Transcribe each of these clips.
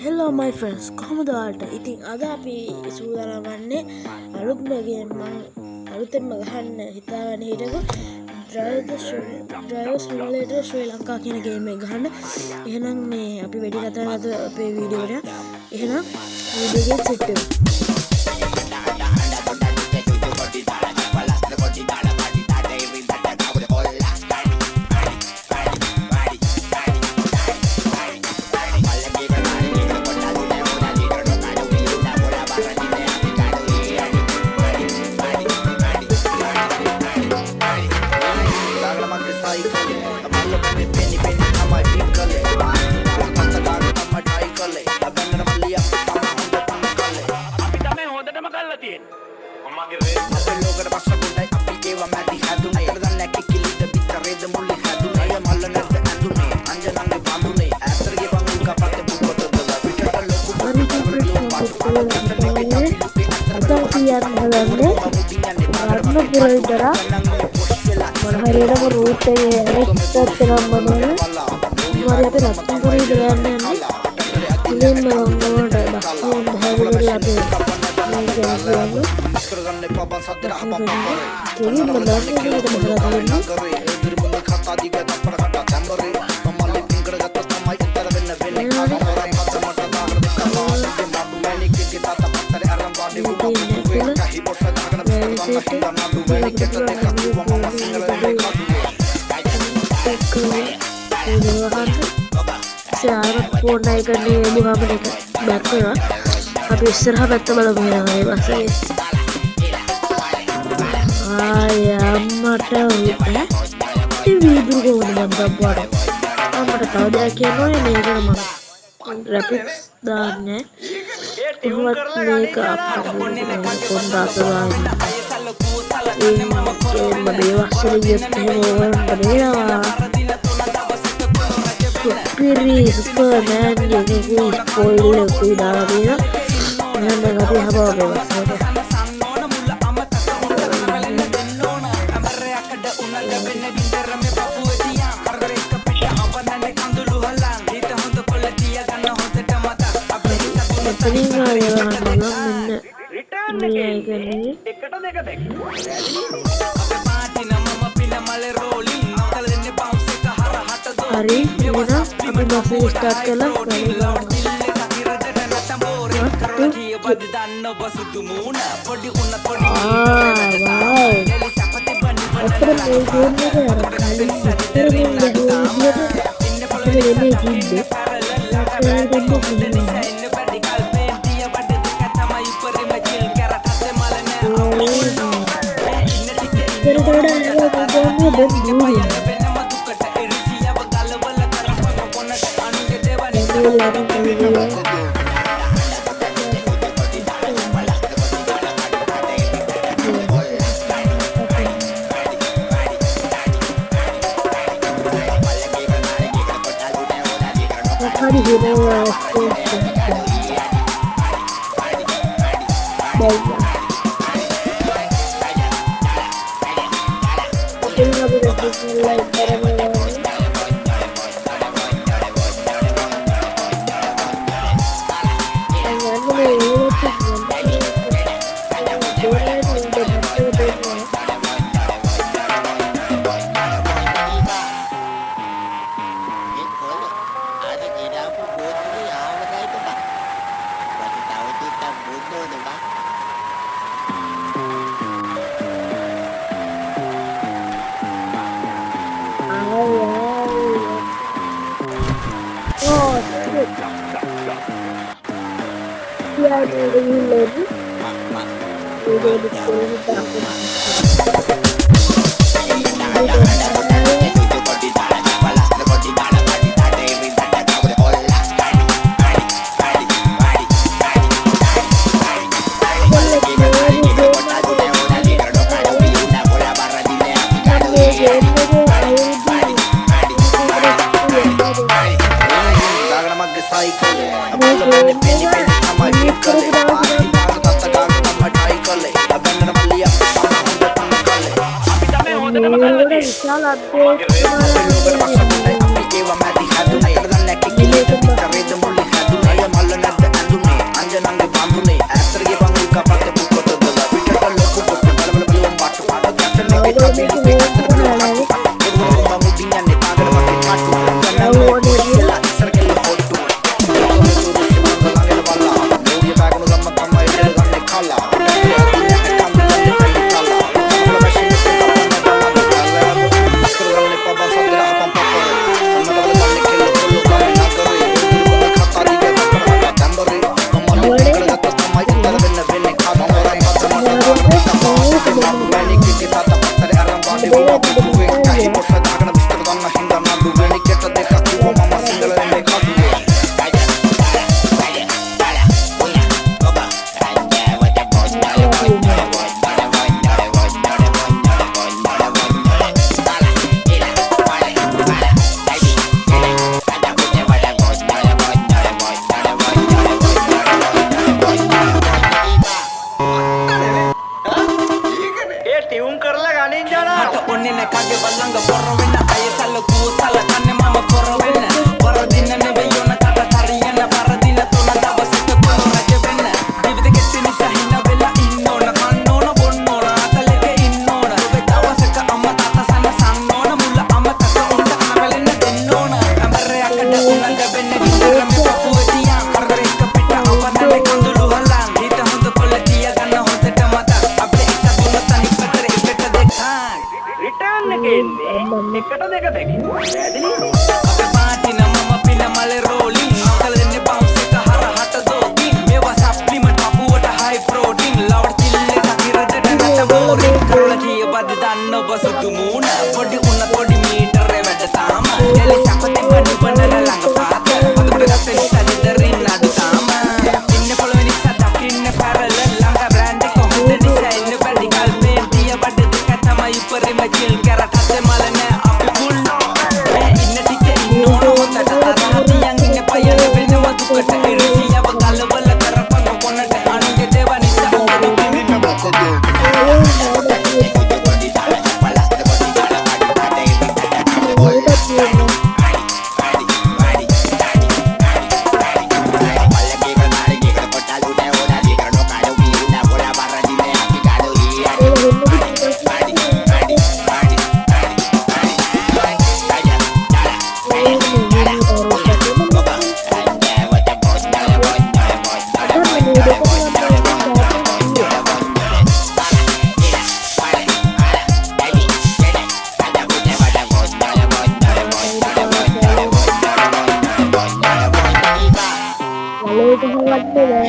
Hello my friends, කොහොමද ඔයාලට? ඉතින් අද අපි සූදානම් වන්නේ අලුත්ම ගේම් අලුතෙන්ම ගහන්න හිතාගෙන හිටපු Driver Simulator ශ්‍රී ලංකා කියන ගේම් එක ගහන්න. එහෙනම් මේ අපි වැඩි කතා නැතුව අපේ වීඩියෝ එකට. එහෙනම් වීඩියෝ එක සෙට් වෙමු. Tapi istirahat betul malam ini masih ayam mata udah ini dulu dengan gambar mata tahu dia keno ini sama graphics dan buat mereka apa kontak ini mabewah sedikit berbeda Supiri Superman jadi spoiler tidak ada yang mengerti apa hari ini aku masih start kelas දුකට ඉරිසියව කලබල කරපන් කොනට අනුගේ දේව නිසා උඹ බින්දින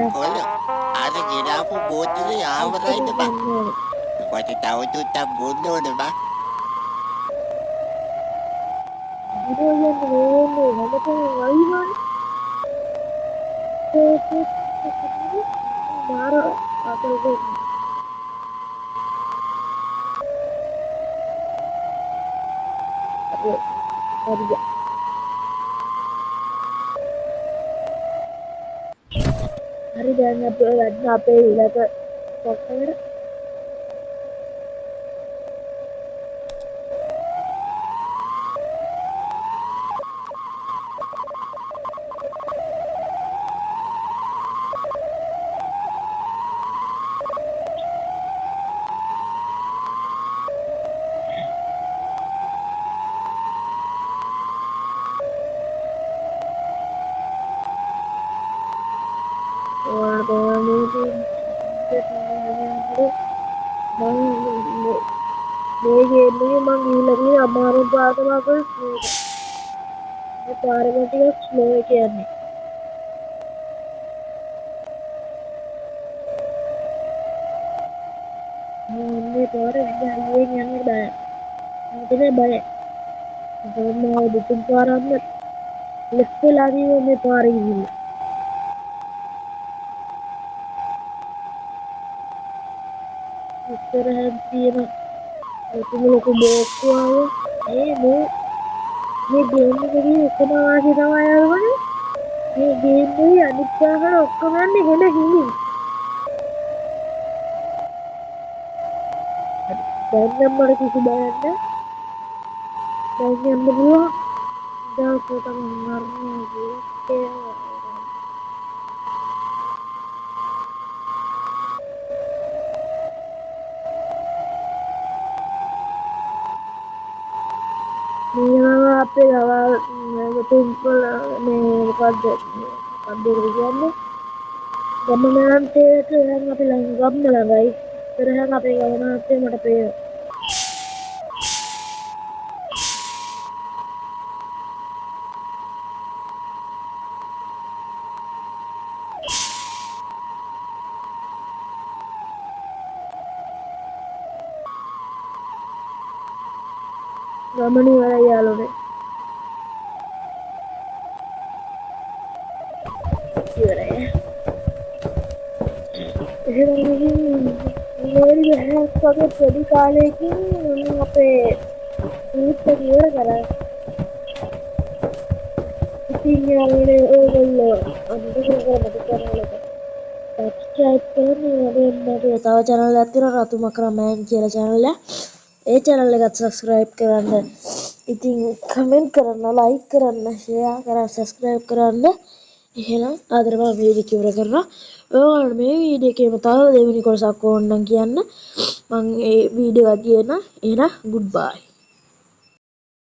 මොකද ada kira aku bodoh ya apa itu pak? Kau tahu tu tak bodoh tu pak? Hari dan apa ilaka software lagi amaru baru bagus ini parah banget slow කියන්නේ මේ පාරේ ගිහින් යන්න බෑ මට බය මොකද දුතුන් පාරක් ලෙෆ්ට් වෙලාදී මේ පාරේ ගිහින් ඉස්සරහින් තියෙන ලොකු බෝක්කුව මේ ගේම් එකේ එකම වාසිය තමයි අරගන්නේ මේ ගේම් එකේ අනිත් පාරවල ඔක්කොම යන්නේ හෙන හිමින් දැන් නම් මට කිසි බයක් නැහැ දැන් යන්න පුළුවන් දවසට මරන්නේ මේවා අපේ ගාව තුම්පල මේ මොකද්ද කියන්නේ ගමනාන්තයට යන අපි ළඟම ළඟයි ඉතරහන් අපේ ගමනාන්තේ මට පේනවා ගමනේ වල යාළුවනේ ඉවරයි එහෙනම් මේරි හැස්කගේ පොඩි කාලෙකින් අපේ ඊට ඉවර කරා ඉතින් යාළුවනේ ඕගොල්ලෝ අන්තිමට මට කරලා සබ්ස්ක්‍රයිබ් කරන්න මගේ තව channel එකක් තියෙනවා රතු මකරමෑන් කියලා channel එක ඒ channel එකත් subscribe කරන්න ඉතින් comment කරන්න like කරන්න share කරන්න subscribe කරන්න එහෙනම් ආදරව වීඩියෝ ඉවර කරනවා ඔයාලට මේ වීඩියෝ එකේම තව දෙවෙනි කොටසක් ඕන නම් කියන්න මම ඒ වීඩියෝ එක දියන එහෙනම් goodbye